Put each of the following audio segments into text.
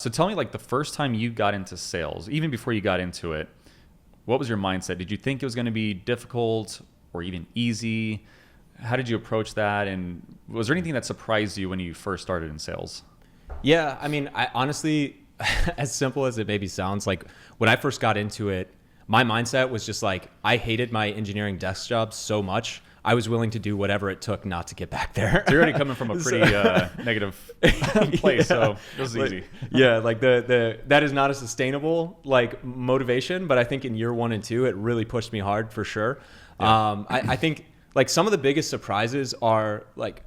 So tell me, like, the first time you got into sales, even before you got into it, what was your mindset? Did you think it was going to be difficult or even easy? How did you approach that? And was there anything that surprised you when you first started in sales? Yeah, I mean, I honestly, as simple as it maybe sounds, like when I first got into it, my mindset was just like, I hated my engineering desk job so much. I was willing to do whatever it took not to get back there. So you're already coming from a pretty negative place, so it was easy. Yeah, like the that is not a sustainable like motivation, but I think in year 1 and 2, it really pushed me hard for sure. Yeah. I think like some of the biggest surprises are like,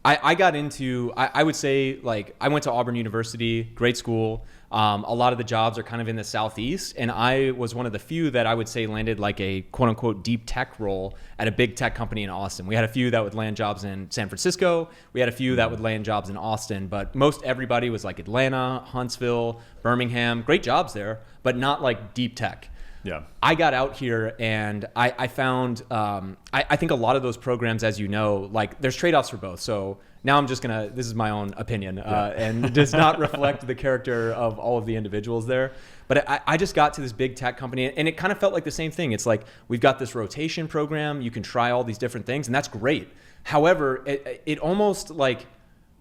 I got into, I would say like I went to Auburn University, great school. A lot of the jobs are kind of in the Southeast, and I was one of the few that I would say landed like a quote unquote deep tech role at a big tech company in Austin. We had a few that would land jobs in San Francisco. We had a few that would land jobs in Austin, but most everybody was like Atlanta, Huntsville, Birmingham, great jobs there, but not like deep tech. Yeah. I got out here and I found, I think a lot of those programs, as you know, like there's trade-offs for both. So now I'm just going to, this is my own opinion and does not reflect the character of all of the individuals there. But I just got to this big tech company and it kind of felt like the same thing. It's like, we've got this rotation program. You can try all these different things and that's great. However, it almost like,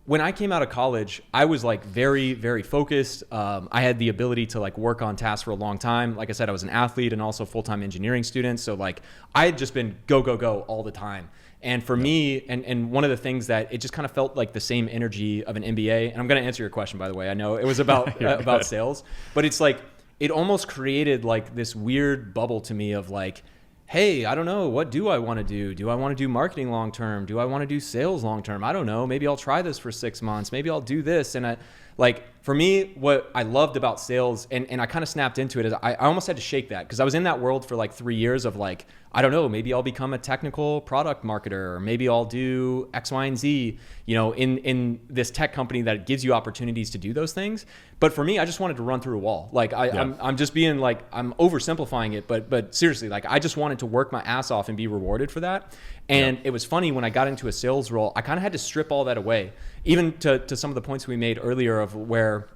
when I came out of college, I was like very, very focused. I had the ability to like work on tasks for a long time. Like I said, I was an athlete and also full-time engineering student. So like I had just been go, go, go all the time. And for me, and one of the things that it just kind of felt like the same energy of an MBA. And I'm going to answer your question, by the way. I know it was about about sales, but it's like it almost created like this weird bubble to me of like, hey, I don't know, what do I want to do? Do I want to do marketing long term? Do I want to do sales long term? I don't know. Maybe I'll try this for 6 months. Maybe I'll do this. And like for me, what I loved about sales, and I kind of snapped into it, is I almost had to shake that because I was in that world for like 3 years of like, I don't know, maybe I'll become a technical product marketer, or maybe I'll do X, Y, and Z, you know, in this tech company that gives you opportunities to do those things. But for me, I just wanted to run through a wall. Like I'm just being like, I'm oversimplifying it, but seriously, like I just wanted to work my ass off and be rewarded for that. And it was funny when I got into a sales role, I kind of had to strip all that away, even to some of the points we made earlier of where,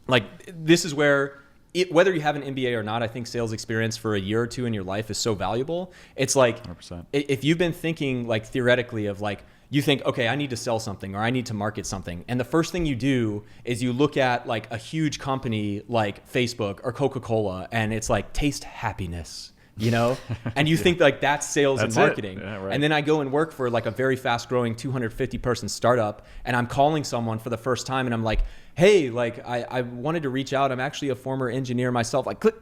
like, this is where, whether you have an MBA or not, I think sales experience for a year or two in your life is so valuable. It's like, 100%. If you've been thinking like theoretically of like, you think, okay, I need to sell something or I need to market something. And the first thing you do is you look at like a huge company like Facebook or Coca-Cola and it's like, taste happiness, you know? And you think like that's sales and marketing. Yeah, right. And then I go and work for like a very fast growing 250 person startup and I'm calling someone for the first time and I'm like, hey, like I wanted to reach out. I'm actually a former engineer myself. Like click.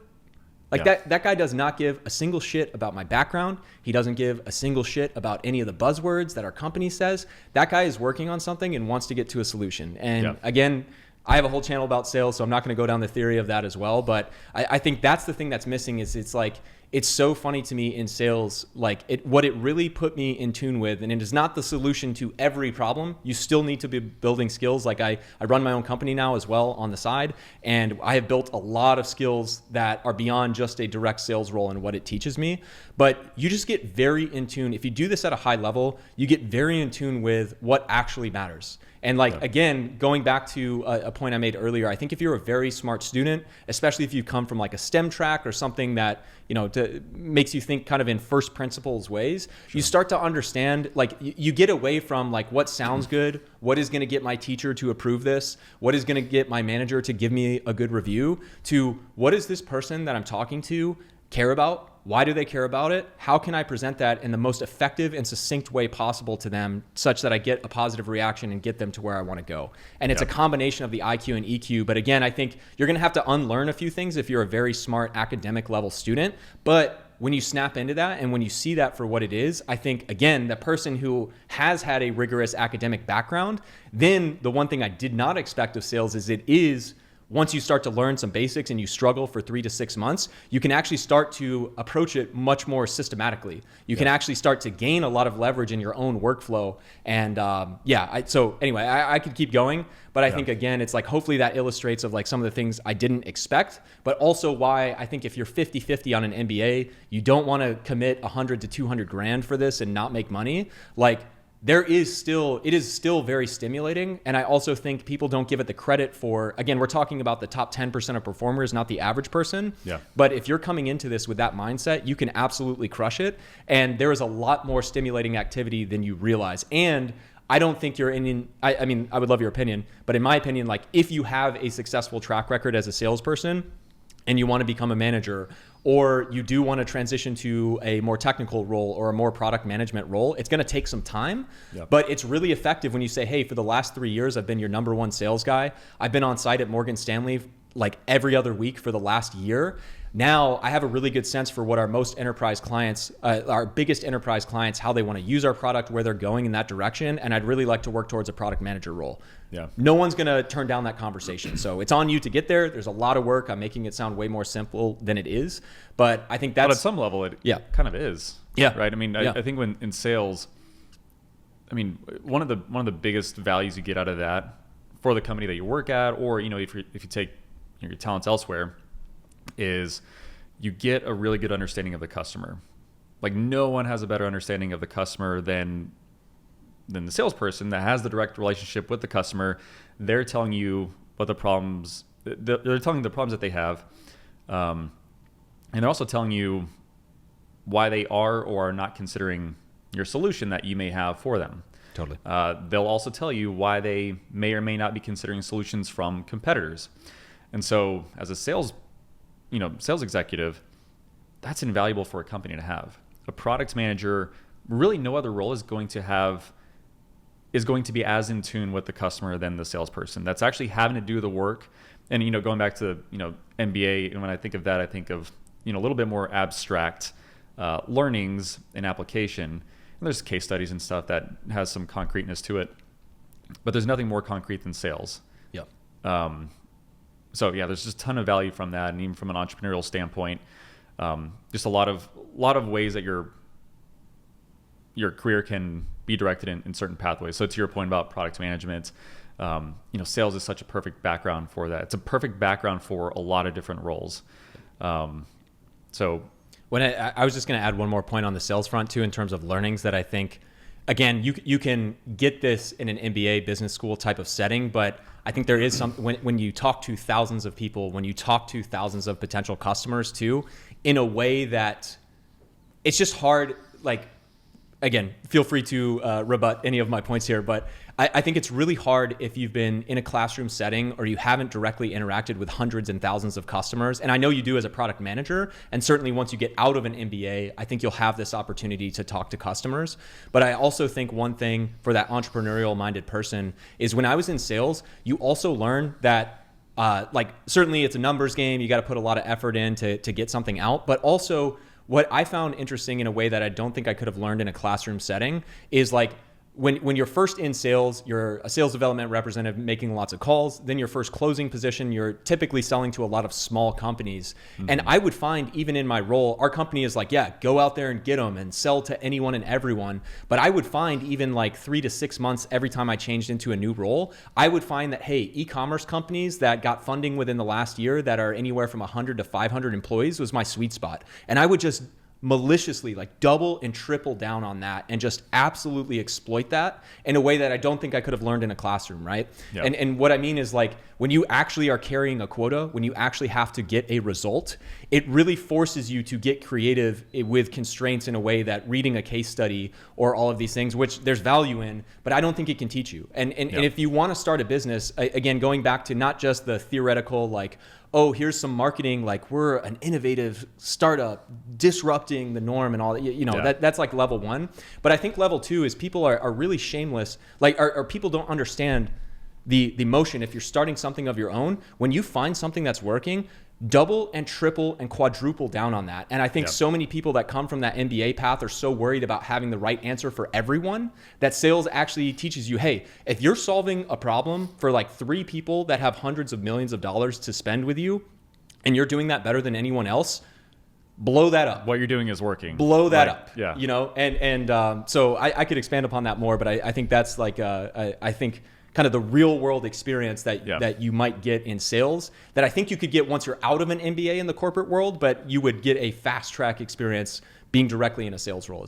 Like that guy does not give a single shit about my background. He doesn't give a single shit about any of the buzzwords that our company says. That guy is working on something and wants to get to a solution. And again, I have a whole channel about sales, so I'm not going to go down the theory of that as well. But I think that's the thing that's missing is it's like, it's so funny to me in sales, like what it really put me in tune with, and it is not the solution to every problem. You still need to be building skills. Like I run my own company now as well on the side, and I have built a lot of skills that are beyond just a direct sales role and what it teaches me. But you just get very in tune. If you do this at a high level, you get very in tune with what actually matters. And like, again, going back to a point I made earlier, I think if you're a very smart student, especially if you come from like a STEM track or something that, you know, makes you think kind of in first principles ways, you start to understand, like you get away from like what sounds good, what is going to get my teacher to approve this, what is going to get my manager to give me a good review, to what is this person that I'm talking to care about? Why do they care about it? How can I present that in the most effective and succinct way possible to them such that I get a positive reaction and get them to where I want to go? And it's a combination of the IQ and EQ. But again, I think you're going to have to unlearn a few things if you're a very smart academic level student. But when you snap into that and when you see that for what it is, I think, again, the person who has had a rigorous academic background, then the one thing I did not expect of sales is it is, once you start to learn some basics and you struggle for 3 to 6 months, you can actually start to approach it much more systematically. You can actually start to gain a lot of leverage in your own workflow. And so anyway, I could keep going, but I think again, it's like, hopefully that illustrates of like some of the things I didn't expect, but also why I think if you're 50-50 on an MBA, you don't want to commit 100 to 200 grand for this and not make money. Like, it is still very stimulating. And I also think people don't give it the credit for, again, we're talking about the top 10% of performers, not the average person. Yeah. But if you're coming into this with that mindset, you can absolutely crush it. And there is a lot more stimulating activity than you realize. And I don't think you're I mean, I would love your opinion, but in my opinion, like if you have a successful track record as a salesperson and you want to become a manager, or you do want to transition to a more technical role or a more product management role, it's going to take some time, but it's really effective when you say, hey, for the last 3 years, I've been your number one sales guy. I've been on site at Morgan Stanley like every other week for the last year. Now I have a really good sense for what our most enterprise clients, our biggest enterprise clients, how they want to use our product, where they're going in that direction. And I'd really like to work towards a product manager role. Yeah. No one's going to turn down that conversation. So it's on you to get there. There's a lot of work. I'm making it sound way more simple than it is. But I think that's... But at some level, it kind of is. Yeah. Right? I mean, I think when in sales, I mean, one of the biggest values you get out of that for the company that you work at, or, you know, if you take your talents elsewhere, is you get a really good understanding of the customer. Like no one has a better understanding of the customer than the salesperson that has the direct relationship with the customer. They're telling you what the problems, they're telling you the problems that they have. And they're also telling you why they are or are not considering your solution that you may have for them. Totally. They'll also tell you why they may or may not be considering solutions from competitors. And so as a sales executive, that's invaluable for a company to have. A product manager, really no other role is going to be as in tune with the customer than the salesperson. That's actually having to do the work. And, you know, going back to, you know, MBA, and when I think of that, I think of, you know, a little bit more abstract learnings and application. And there's case studies and stuff that has some concreteness to it, but there's nothing more concrete than sales. Yep. So yeah, there's just a ton of value from that, and even from an entrepreneurial standpoint, just a lot of ways that your career can be directed in certain pathways. So to your point about product management, you know, sales is such a perfect background for that. It's a perfect background for a lot of different roles. So when I was just going to add one more point on the sales front too, in terms of learnings that I think, again, you can get this in an MBA business school type of setting, but I think there is some, when you talk to thousands of people, when you talk to thousands of potential customers too, in a way that it's just hard, like, again, feel free to rebut any of my points here, but I think it's really hard if you've been in a classroom setting or you haven't directly interacted with hundreds and thousands of customers. And I know you do as a product manager. And certainly once you get out of an MBA, I think you'll have this opportunity to talk to customers. But I also think one thing for that entrepreneurial minded person is when I was in sales, you also learn that like certainly it's a numbers game. You got to put a lot of effort in to get something out, but also what I found interesting in a way that I don't think I could have learned in a classroom setting is like when you're first in sales, you're a sales development representative making lots of calls. Then your first closing position, you're typically selling to a lot of small companies. Mm-hmm. And I would find even in my role, our company is like, yeah, go out there and get them and sell to anyone and everyone. But I would find even like 3 to 6 months every time I changed into a new role, I would find that, hey, e-commerce companies that got funding within the last year that are anywhere from 100 to 500 employees was my sweet spot. And I would just maliciously like double and triple down on that and just absolutely exploit that in a way that I don't think I could have learned in a classroom, right? Yep. And what I mean is like when you actually are carrying a quota, when you actually have to get a result, it really forces you to get creative with constraints in a way that reading a case study or all of these things, which there's value in, but I don't think it can teach you. And if you want to start a business, again, going back to not just the theoretical like, oh, here's some marketing, like we're an innovative startup disrupting the norm and all that, you know, that's like level one. But I think level two is people are really shameless, like, or people don't understand the motion. If you're starting something of your own, when you find something that's working, double and triple and quadruple down on that. And I think so many people that come from that MBA path are so worried about having the right answer for everyone that sales actually teaches you, hey, if you're solving a problem for like 3 people that have hundreds of millions of dollars to spend with you and you're doing that better than anyone else, blow that up. What you're doing is working. Blow that up. Yeah. You know, and so I could expand upon that more, but I think that's like, I think kind of the real world experience that you might get in sales that I think you could get once you're out of an MBA in the corporate world, but you would get a fast track experience being directly in a sales role.